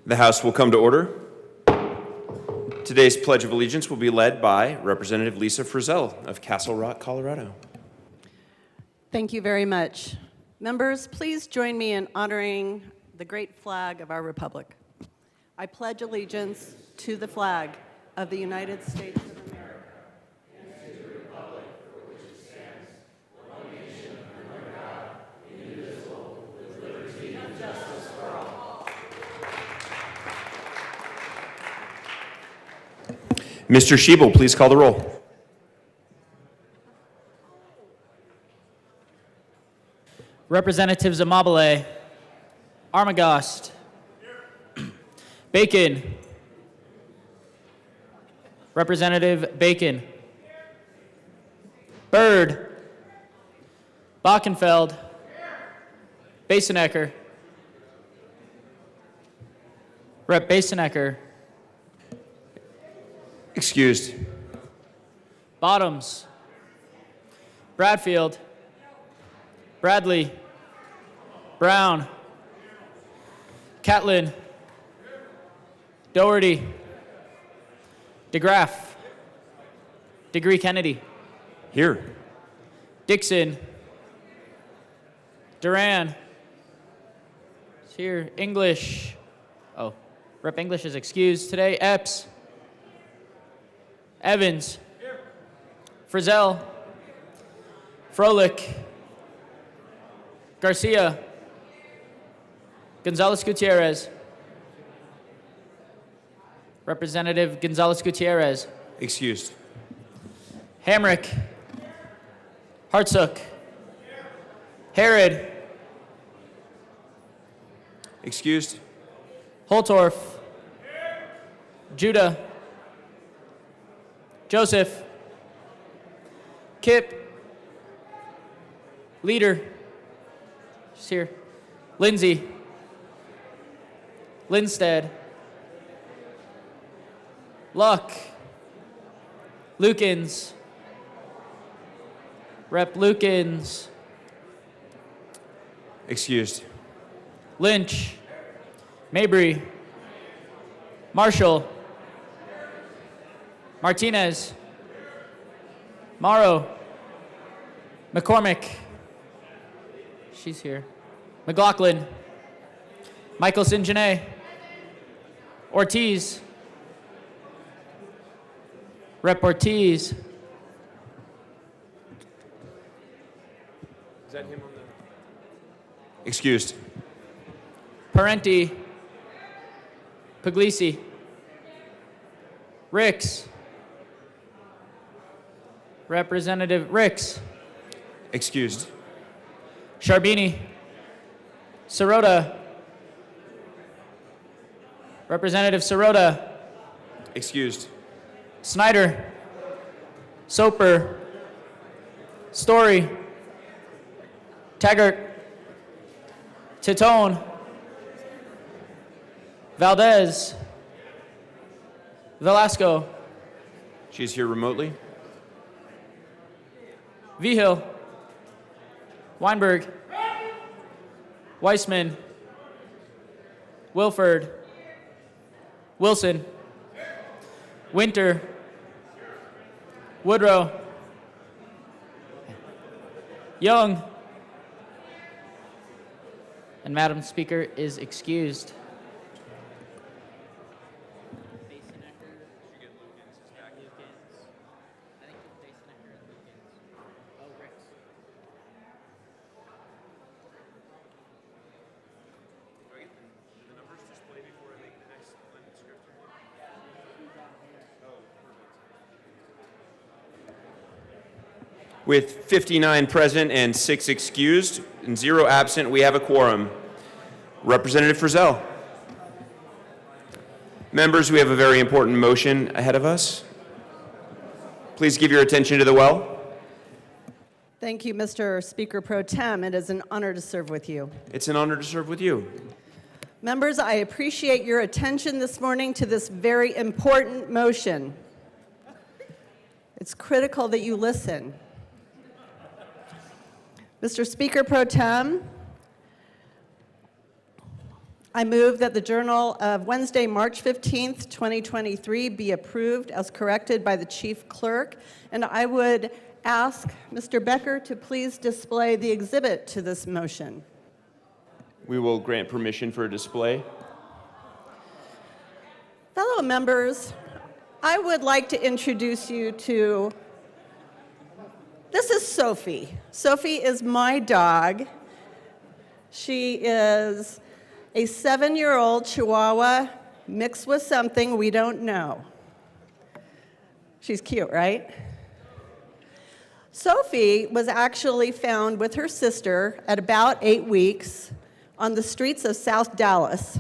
The House will come to order. Today's Pledge of Allegiance will be led by Representative Lisa Frizzell of Castle Rock, Colorado. Thank you very much. Members, please join me in honoring the great flag of our republic. I pledge allegiance to the flag of the United States of America and to the republic for which it stands, one nation under God, indivisible, with liberty and justice for all. Mr. Schiebel, please call the roll. Representatives Amabile, Armagost, Bacon, Representative Bacon, Byrd, Bockenfeld, Basenecker, Rep. Basenecker, Excused. Bottoms, Bradfield, Bradley, Brown, Catlin, Doherty, DeGraff, Degree Kennedy, Here. Dixon, Duran, is here, English, Rep. English is excused today, Epps, Evans, Frizzell, Froelich, Garcia, Gonzalez Gutierrez, Representative Gonzalez Gutierrez, Excused. Hamrick, Hartsook, Herod, Excused. Holtorf, Judah, Joseph, Kip, Leader, she's here, Lindsay, Lindstead, Luck, Lukens, Rep. Lukens, Excused. Lynch, Mabry, Marshall, Martinez, Morrow, McCormick, she's here, McLaughlin, Michael Sinjane, Ortiz, Rep. Ortiz, Is that him on the... Excused. Parenti, Puglisi, Ricks, Representative Ricks, Excused. Sharbini, Sirota, Representative Sirota, Excused. Snyder, Soper, Story, Taggart, Titone, Valdez, Velasco, She's here remotely. Vigil, Weinberg, Weissman, Wilford, Wilson, Winter, Woodrow, Young, and Madam Speaker is excused. With 59 present and 6 excused and 0 absent, we have a quorum. Representative Frizzell. Members, we have a very important motion ahead of us. Please give your attention to the well. Thank you, Mr. Speaker Pro Tem. It is an honor to serve with you. It's an honor to serve with you. Members, I appreciate your attention this morning to this very important motion. It's critical that you listen. Mr. Speaker Pro Tem, I move that the Journal of Wednesday, March 15th, 2023 be approved as corrected by the Chief Clerk. And I would ask Mr. Becker to please display the exhibit to this motion. We will grant permission for a display. Fellow members, I would like to introduce you to, this is Sophie. Sophie is my dog. She is a 7-year-old Chihuahua mixed with something we don't know. She's cute, right? Sophie was actually found with her sister at about 8 weeks on the streets of South Dallas.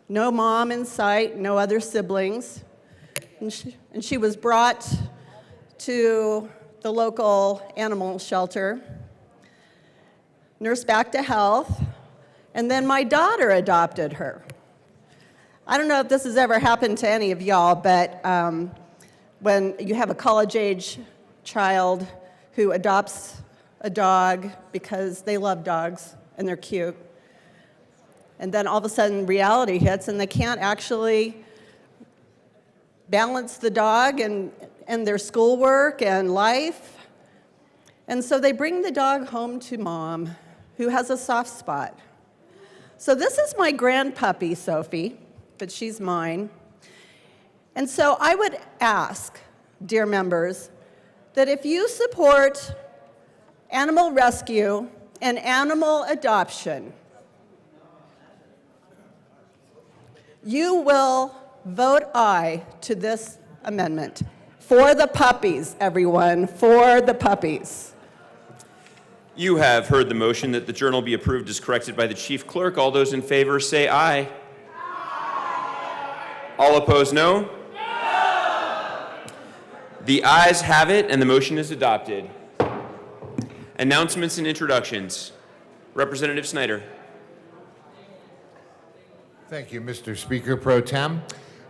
No mom in sight, no other siblings. And she was brought to the local animal shelter, nursed back to health, and then my daughter adopted her. I don't know if this has ever happened to any of y'all, but when you have a college-age child who adopts a dog because they love dogs and they're cute, and then all of a sudden reality hits and they can't actually balance the dog and their schoolwork and life. And so they bring the dog home to mom, who has a soft spot. So this is my grand puppy, Sophie, but she's mine. And so I would ask, dear members, that if you support animal rescue and animal adoption, you will vote aye to this amendment. For the puppies, everyone, for the puppies. You have heard the motion that the journal be approved as corrected by the Chief Clerk. All those in favor say aye. All opposed, no? The ayes have it, and the motion is adopted. Announcements and introductions. Representative Snyder. Thank you, Mr. Speaker Pro Tem.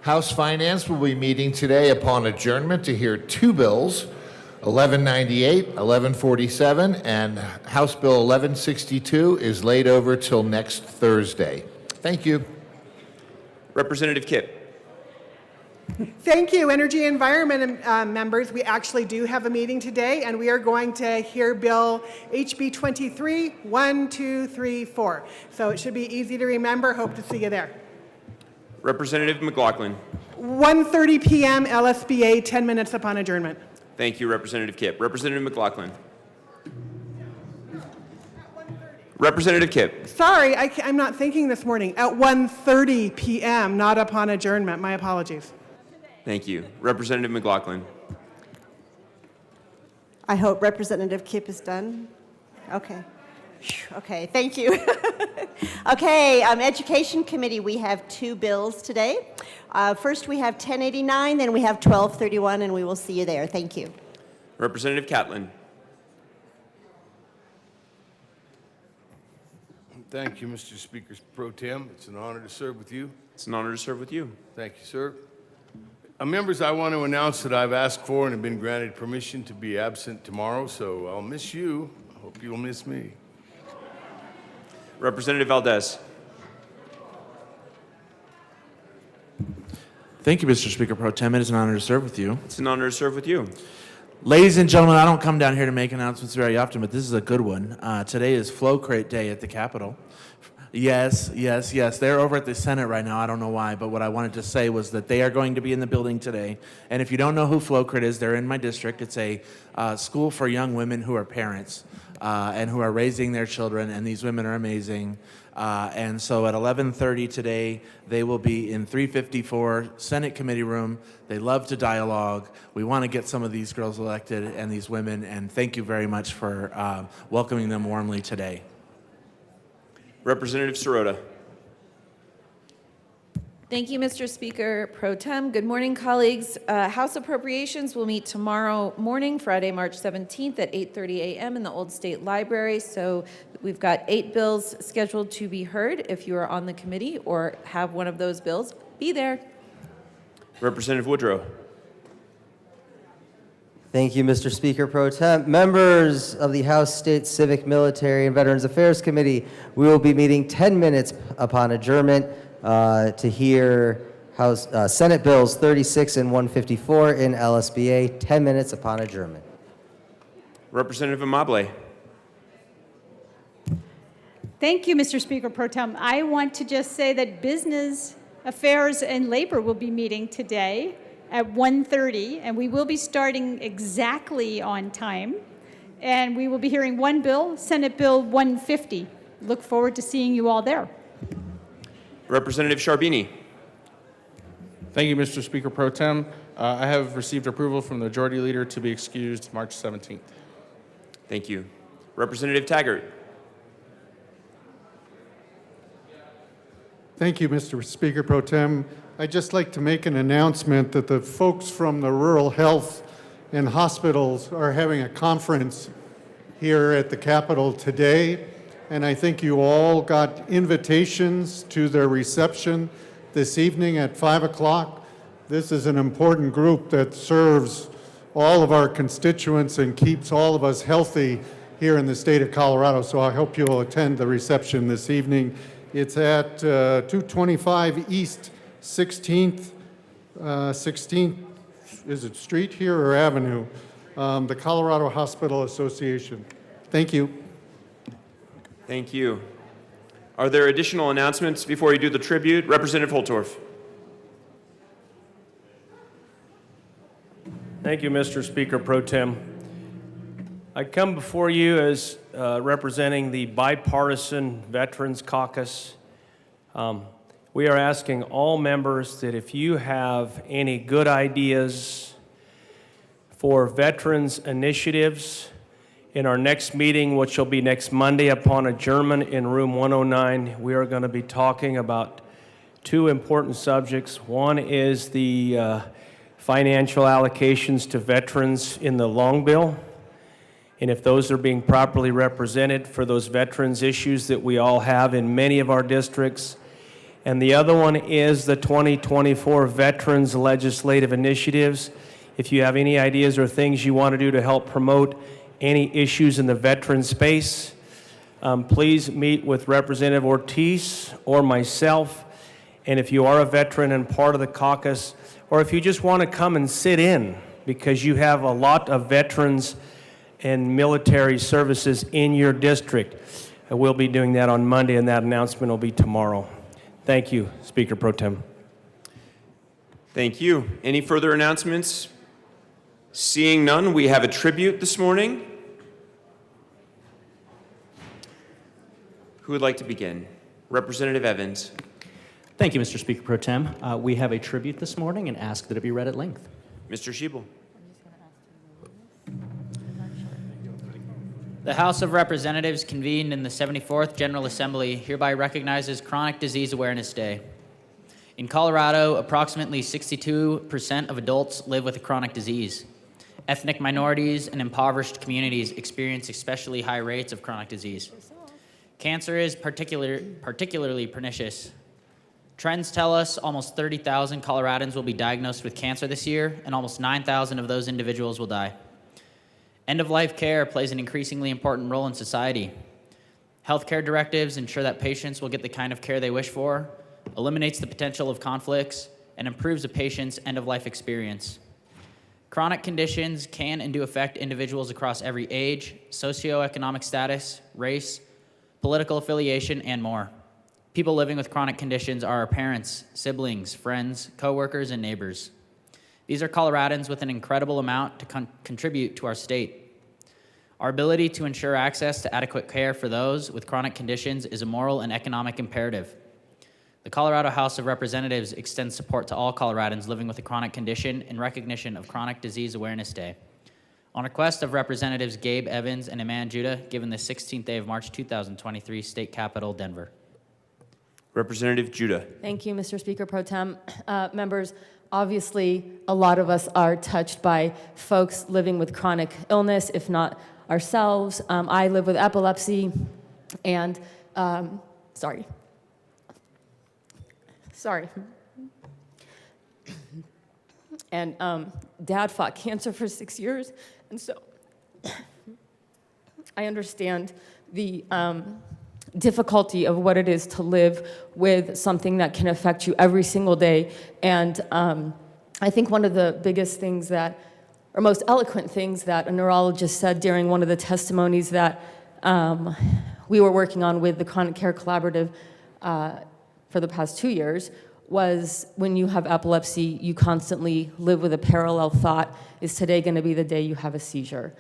House Finance will be meeting today upon adjournment to hear two bills, 1198, 1147, and House Bill 1162 is laid over till next Thursday. Thank you. Representative Kipp. Thank you, Energy and Environment members. We actually do have a meeting today, and we are going to hear Bill HB 23, 1, 2, 3, 4. So it should be easy to remember. Hope to see you there. Representative McLaughlin. 1:30 p.m. LSBA, 10 minutes upon adjournment. Thank you, Representative Kipp. Representative McLaughlin. Representative Kipp. Sorry, I'm not thinking this morning. At 1:30 p.m., not upon adjournment. My apologies. Thank you. Representative McLaughlin. I hope Representative Kipp is done. Okay. Phew, okay, thank you. Okay, Education Committee, we have two bills today. First we have 1089, then we have 1231, and we will see you there. Thank you. Representative Catlin. Thank you, Mr. Speaker Pro Tem. It's an honor to serve with you. It's an honor to serve with you. Thank you, sir. Members, I want to announce that I've asked for and have been granted permission to be absent tomorrow, so I'll miss you. I hope you'll miss me. Representative Valdez. Thank you, Mr. Speaker Pro Tem. It is an honor to serve with you. It's an honor to serve with you. Ladies and gentlemen, I don't come down here to make announcements very often, but this is a good one. Today is Flow Crate Day at the Capitol. Yes. They're over at the Senate right now. I don't know why, but what I wanted to say was that they are going to be in the building today. And if you don't know who Flow Crate is, they're in my district. It's a school for young women who are parents and who are raising their children, and these women are amazing. And so at 11:30 today, they will be in 354 Senate Committee Room. They love to dialogue. We want to get some of these girls elected and these women, and thank you very much for welcoming them warmly today. Representative Sirota. Thank you, Mr. Speaker Pro Tem. Good morning, colleagues. House Appropriations will meet tomorrow morning, Friday, March 17th at 8:30 a.m. in the Old State Library. So we've got 8 bills scheduled to be heard. If you are on the committee or have one of those bills, be there. Representative Woodrow. Thank you, Mr. Speaker Pro Tem. Members of the House State Civic, Military, and Veterans Affairs Committee, we will be meeting 10 minutes upon adjournment to hear Senate Bills 36 and 154 in LSBA. 10 minutes upon adjournment. Representative Amable. Thank you, Mr. Speaker Pro Tem. I want to just say that Business Affairs and Labor will be meeting today at 1:30, and we will be starting exactly on time. And we will be hearing one bill, Senate Bill 150. Look forward to seeing you all there. Representative Sharbini. Thank you, Mr. Speaker Pro Tem. I have received approval from the Majority Leader to be excused March 17th. Thank you. Representative Taggart. Thank you, Mr. Speaker Pro Tem. I'd just like to make an announcement that the folks from the rural health and hospitals are having a conference here at the Capitol today, and I think you all got invitations to their reception this evening at 5 o'clock. This is an important group that serves all of our constituents and keeps all of us healthy here in the state of Colorado, so I hope you'll attend the reception this evening. It's at 225 East 16th, is it street here or avenue? The Colorado Hospital Association. Thank you. Thank you. Are there additional announcements before you do the tribute? Representative Holtorf. Thank you, Mr. Speaker Pro Tem. I come before you as representing the Bipartisan Veterans Caucus. We are asking all members that if you have any good ideas for veterans initiatives, in our next meeting, which will be next Monday upon adjournment in room 109, we are going to be talking about two important subjects. One is the financial allocations to veterans in the long bill, and if those are being properly represented for those veterans issues that we all have in many of our districts. And the other one is the 2024 Veterans Legislative Initiatives. If you have any ideas or things you want to do to help promote any issues in the veteran space, please meet with Representative Ortiz or myself. And if you are a veteran and part of the caucus, or if you just want to come and sit in because you have a lot of veterans and military services in your district, we'll be doing that on Monday, and that announcement will be tomorrow. Thank you, Speaker Pro Tem. Thank you. Any further announcements? Seeing none, we have a tribute this morning. Who would like to begin? Representative Evans. Thank you, Mr. Speaker Pro Tem. We have a tribute this morning and ask that it be read at length. Mr. Schiebel. The House of Representatives convened in the 74th General Assembly hereby recognizes Chronic Disease Awareness Day. In Colorado, approximately 62% of adults live with a chronic disease. Ethnic minorities and impoverished communities experience especially high rates of chronic disease. Cancer is particularly pernicious. Trends tell us almost 30,000 Coloradans will be diagnosed with cancer this year, and almost 9,000 of those individuals will die. End-of-life care plays an increasingly important role in society. Healthcare directives ensure that patients will get the kind of care they wish for, eliminates the potential of conflicts, and improves a patient's end-of-life experience. Chronic conditions can and do affect individuals across every age, socioeconomic status, race, political affiliation, and more. People living with chronic conditions are our parents, siblings, friends, coworkers, and neighbors. These are Coloradans with an incredible amount to contribute to our state. Our ability to ensure access to adequate care for those with chronic conditions is a moral and economic imperative. The Colorado House of Representatives extends support to all Coloradans living with a chronic condition in recognition of Chronic Disease Awareness Day. On request of Representatives Gabe Evans and Eman Judah, given the 16th day of March 2023, State Capitol, Denver. Representative Judah. Thank you, Mr. Speaker Pro Tem. Members, obviously, a lot of us are touched by folks living with chronic illness, if not ourselves. I live with epilepsy, and sorry. And Dad fought cancer for 6 years, and so I understand the difficulty of what it is to live with something that can affect you every single day. And I think one of the biggest things that, or most eloquent things that a neurologist said during one of the testimonies that we were working on with the Chronic Care Collaborative for the past 2 years was, when you have epilepsy, you constantly live with a parallel thought: is today going to be the day you have a seizure?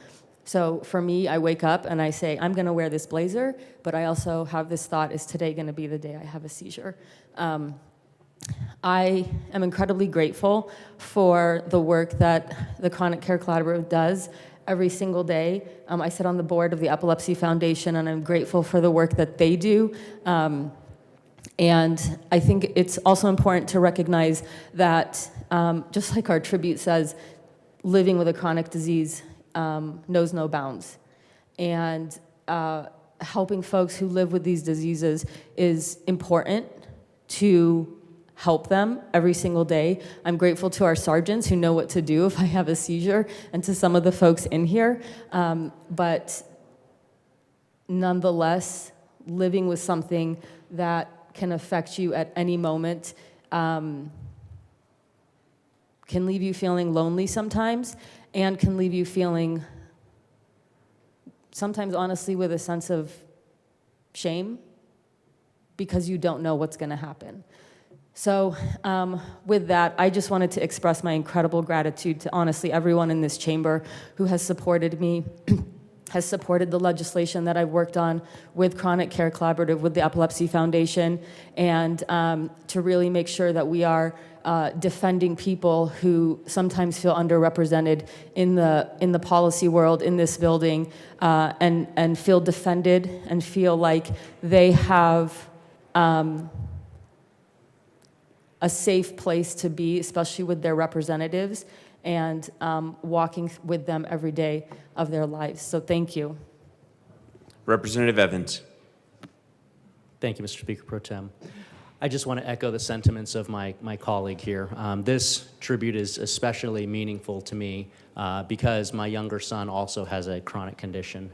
So for me, I wake up and I say, I'm going to wear this blazer, but I also have this thought: is today going to be the day I have a seizure? I am incredibly grateful for the work that the Chronic Care Collaborative does every single day. I sit on the board of the Epilepsy Foundation, and I'm grateful for the work that they do. And I think it's also important to recognize that, just like our tribute says, living with a chronic disease knows no bounds. And helping folks who live with these diseases is important to help them every single day. I'm grateful to our sergeants who know what to do if I have a seizure, and to some of the folks in here. But nonetheless, living with something that can affect you at any moment can leave you feeling lonely sometimes, and can leave you feeling sometimes, honestly, with a sense of shame because you don't know what's going to happen. So with that, I just wanted to express my incredible gratitude to, honestly, everyone in this chamber who has supported me, has supported the legislation that I've worked on with Chronic Care Collaborative, with the Epilepsy Foundation, and to really make sure that we are defending people who sometimes feel underrepresented in the policy world, in this building, and feel defended and feel like they have a safe place to be, especially with their representatives, and walking with them every day of their lives. So thank you. Representative Evans. Thank you, Mr. Speaker Pro Tem. I just want to echo the sentiments of my colleague here. This tribute is especially meaningful to me because my younger son also has a chronic condition.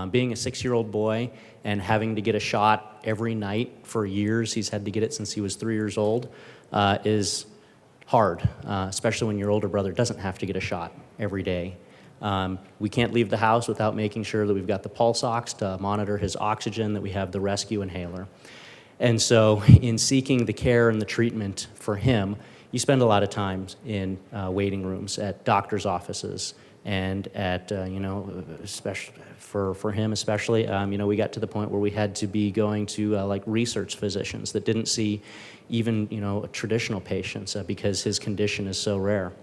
Being a 6-year-old boy and having to get a shot every night for years, he's had to get it since he was 3 years old, is hard, especially when your older brother doesn't have to get a shot every day. We can't leave the house without making sure that we've got the pulse ox to monitor his oxygen, that we have the rescue inhaler. And so in seeking the care and the treatment for him, you spend a lot of time in waiting rooms at doctor's offices, and at, especially for him especially, we got to the point where we had to be going to like research physicians that didn't see even, traditional patients because his condition is so rare.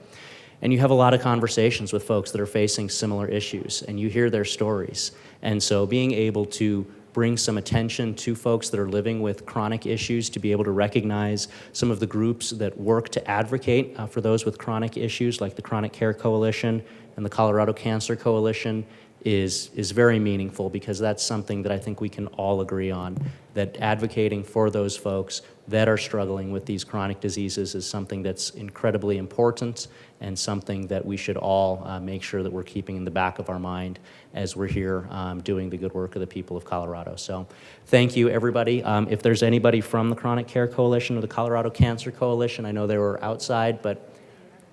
And you have a lot of conversations with folks that are facing similar issues, and you hear their stories. And so being able to bring some attention to folks that are living with chronic issues, to be able to recognize some of the groups that work to advocate for those with chronic issues, like the Chronic Care Coalition and the Colorado Cancer Coalition, is very meaningful, because that's something that I think we can all agree on, that advocating for those folks that are struggling with these chronic diseases is something that's incredibly important, and something that we should all make sure that we're keeping in the back of our mind as we're here doing the good work of the people of Colorado. So thank you, everybody. If there's anybody from the Chronic Care Coalition or the Colorado Cancer Coalition, I know they were outside, but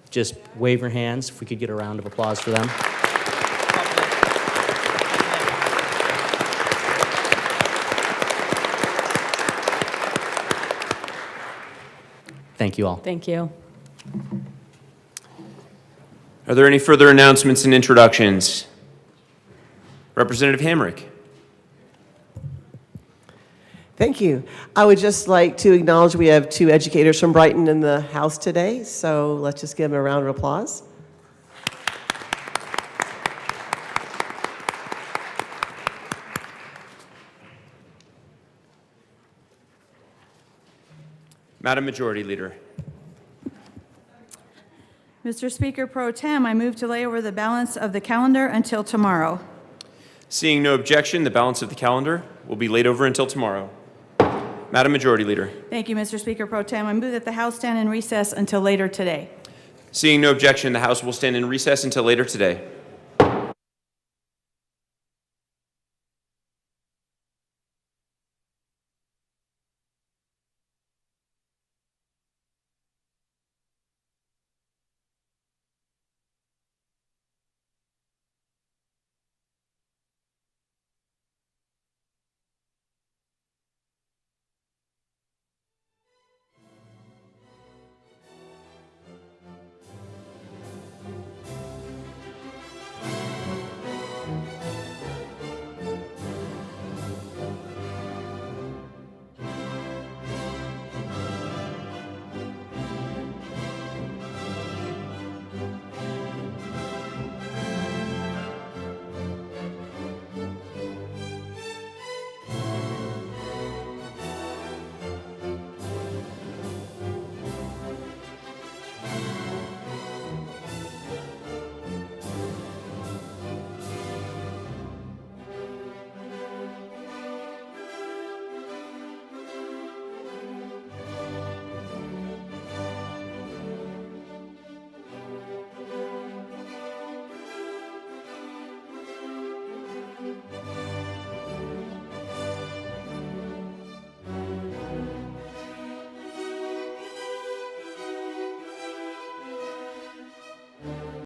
just wave your hands if we could get a round of applause for them. Thank you all. Thank you. Are there any further announcements and introductions? Representative Hamrick. Thank you. I would just like to acknowledge we have 2 educators from Brighton in the house today, so let's just give them a round of applause. Madam Majority Leader. Mr. Speaker Pro Tem, I move to lay over the balance of the calendar until tomorrow. Seeing no objection, the balance of the calendar will be laid over until tomorrow. Madam Majority Leader. Thank you, Mr. Speaker Pro Tem. I move that the House stand in recess until later today. Seeing no objection, the House will stand in recess until later today.